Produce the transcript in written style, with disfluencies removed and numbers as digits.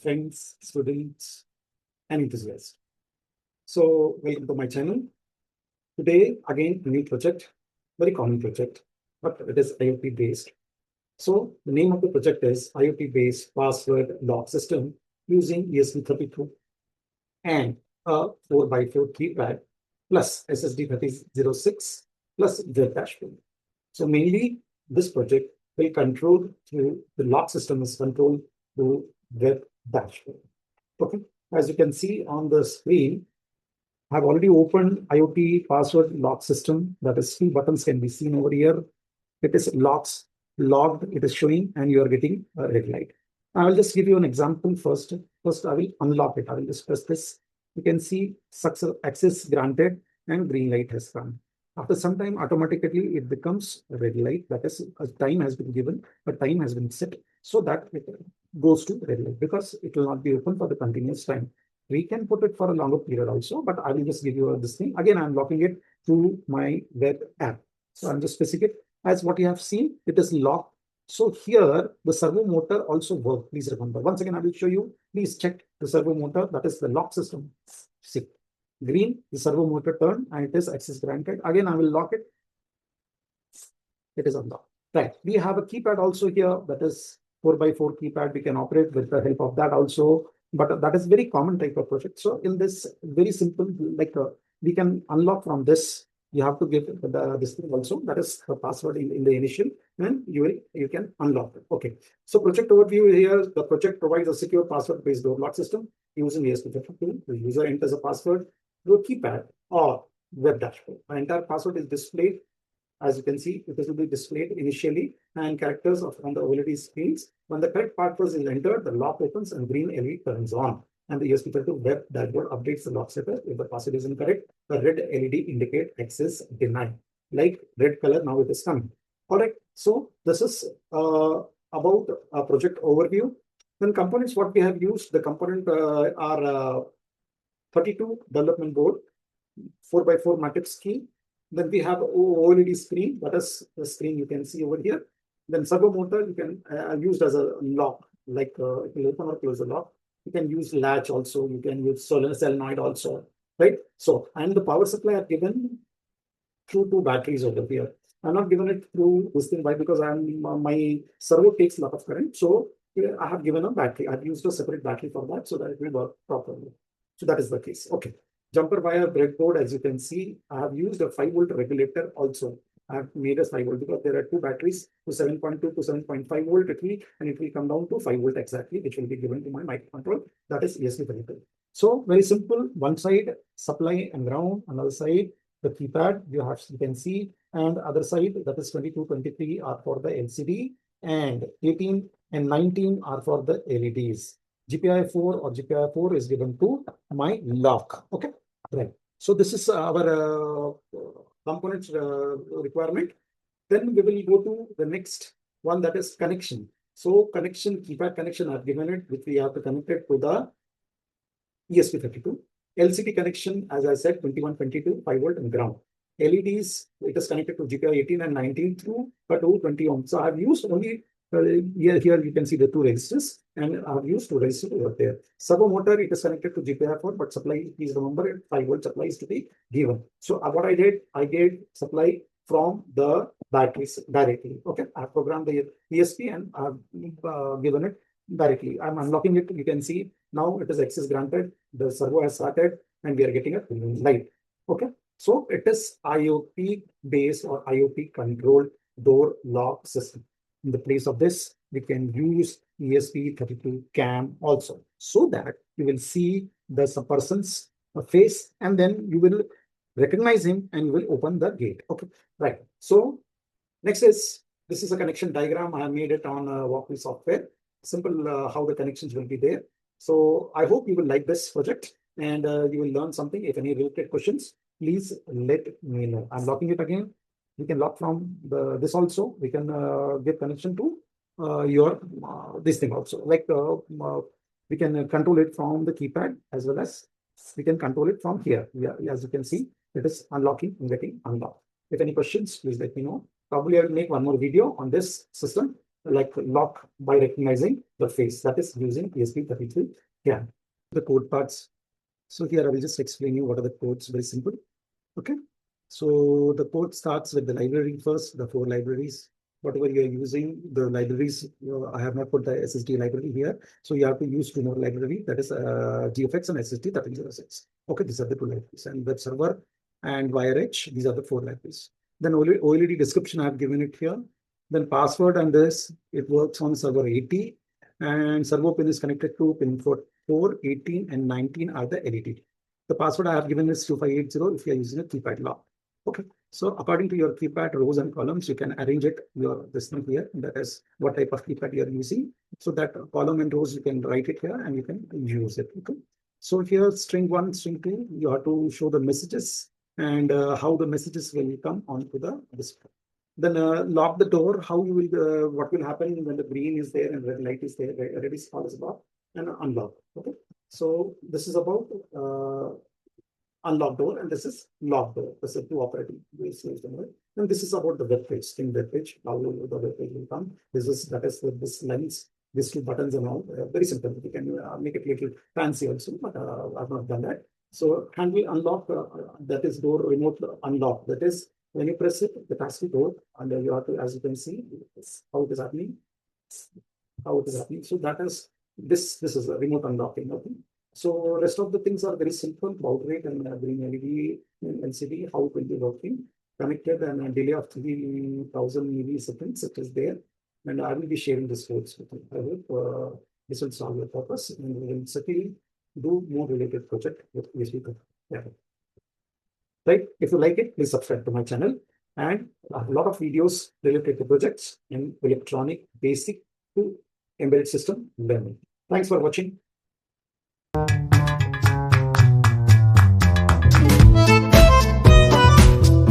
friends, students, and enthusiasts. So welcome to my channel. Today, again, a new project, very common project, but it is IoT based. So the name of the project is IoT-Based Password Lock System using ESP32 and a 4x4 Keypad plus SSD1306 plus web dashboard. So mainly this project will control through the lock system is controlled through web dashboard. Okay, as you can see on the screen, I've already opened IoT password lock system. That is, three buttons can be seen over here. It is logged, it is showing, and you are getting a red light. I will just give you an example first. First, I will unlock it. I will just press this. You can see success access granted and green light has come. After some time, automatically it becomes a red light. That is, a time has been given, a time has been set so that it goes to red light because it will not be open for the continuous time. We can put it for a longer period also, but I will just give you this thing. Again, I'm locking it to my web app. So I'm just pressing it. As what you have seen, it is locked. So here, the servo motor also works. Please remember. Once again, I will show you. Please check the servo motor. That is the lock system. See, green, the servo motor turned, and it is access granted. Again, I will lock it. It is unlocked. Right. We have a keypad also here. That is 4x4 keypad. We can operate with the help of that also. But that is very common type of project. So in this very simple, like we can unlock from this. You have to give this thing also. That is the password in the initial, and you can unlock it. Okay. So project overview here. The project provides a secure password-based door lock system using ESP32. The user enters a password through a keypad or web dashboard. The entire password is displayed. As you can see, it will be displayed initially and characters on the OLED screens. When the correct password is entered, the lock opens and green LED turns on. And the ESP32 web dashboard updates the lock setter. If the password is incorrect, the red LED indicate access denied. Like red color, now it is coming. All right. So this is about a project overview. Then components, what we have used, the component are 32 development board, 4x4 matrix key. Then we have OLED screen. That is the screen you can see over here. Then servo motor you can used as a lock, like it will open or close the lock. You can use latch also. You can use solenoid also, right? So, and the power supply are given through two batteries over here. I'm not given it through this thing. Why? Because my servo takes a lot of current. So I have given a battery. I've used a separate battery for that so that it will work properly. So that is the case. Okay. Jumper wire breadboard, as you can see, I have used a 5-volt regulator also. I have made a 5 volt because there are two batteries to 7.2 to 7.5 volt and it will come down to 5 volt exactly, which will be given to my microcontroller. That is ESP32. So very simple. One side supply and ground, another side the keypad you can see, and other side that is 22, 23 are for the LCD, and 18 and 19 are for the LEDs. GPIO 4 or GPIO 4 is given to my lock. Okay. Right. So this is our components requirement. Then we will go to the next one, that is connection. So connection, keypad connection I've given it, which we have to connect it to the ESP32. LCD connection, as I said, 21, 22, 5 volt and ground. LEDs, it is connected to GPIO 18 and 19 through 20 ohms. So I've used only here you can see the two resistors, and I've used two resistors over there. Servo motor, it is connected to GPIO 4, but supply, please remember, 5 volt supply is to be given. So what I did, I gave supply from the batteries directly. Okay, I programmed the ESP and I've given it directly. I'm unlocking it. You can see now it is access granted. The servo has started, and we are getting a green light. Okay, so it is IoT based or IoT controlled door lock system. In the place of this, we can use ESP32 cam also, so that you will see the person's face and then you will recognize him and you will open the gate. Okay, right. So next is, this is a connection diagram. I have made it on Walkthrough software. Simple how the connections will be there. So I hope you will like this project and you will learn something. If any related questions, please let me know. I'm locking it again. We can lock from this also. We can get connection to your this thing also. Like we can control it from the keypad, as well as we can control it from here. Yeah, as you can see, it is unlocking and getting unlocked. If any questions, please let me know. Probably I will make one more video on this system. like lock by recognizing the face, that is using ESP32. Yeah, the code parts. So here I will just explain you what are the codes, very simple. Okay, so the code starts with the library first, the 4 libraries. Whatever you are using, the libraries, I have not put the SSD library here. So you have to use 2 more library, that is GFX and SSD1306. Okay, these are the 2 libraries. And web server and wire edge, these are the 4 libraries. Then OLED description, I have given it here. Then password and this, it works on server 80. And servo pin is connected to pin 4, 18, and 19 are the LED. The password I have given is 2580 if you are using a keypad lock. Okay. So according to your keypad rows and columns, you can arrange it your this thing here. That is what type of keypad you are using. So that column and rows you can write it here and you can use it. Okay. So here string 1, string 2, you have to show the messages and how the messages will come onto the display. Then lock the door. How you will what will happen when the green is there and red light is there, red is false bar, and unlock. Okay. So this is about unlock door, and this is lock door. This is 2 operating ways. And this is about the web page, Steam web page. How the web page will come. This is that is with this lens, these 2 buttons and all. Very simple. You can make it a little fancy also, but I've not done that. So handle unlock, that is door remote unlock. That is when you press it, the task door, and you have to, as you can see, how it is happening. How it is happening. So that is this. This is a remote unlocking. Okay. So rest of the things are very simple. Baud rate and green LED and LCD. How it will be working. Connected and a delay of 3000 milliseconds. It is there, and I will be sharing this codes with you. I hope this will solve your purpose, and we will certainly do more related project with ESP. Yeah. Right. If you like it, please subscribe to my channel, and a lot of videos related to projects in electronic basic to embedded system learning. Thanks for watching.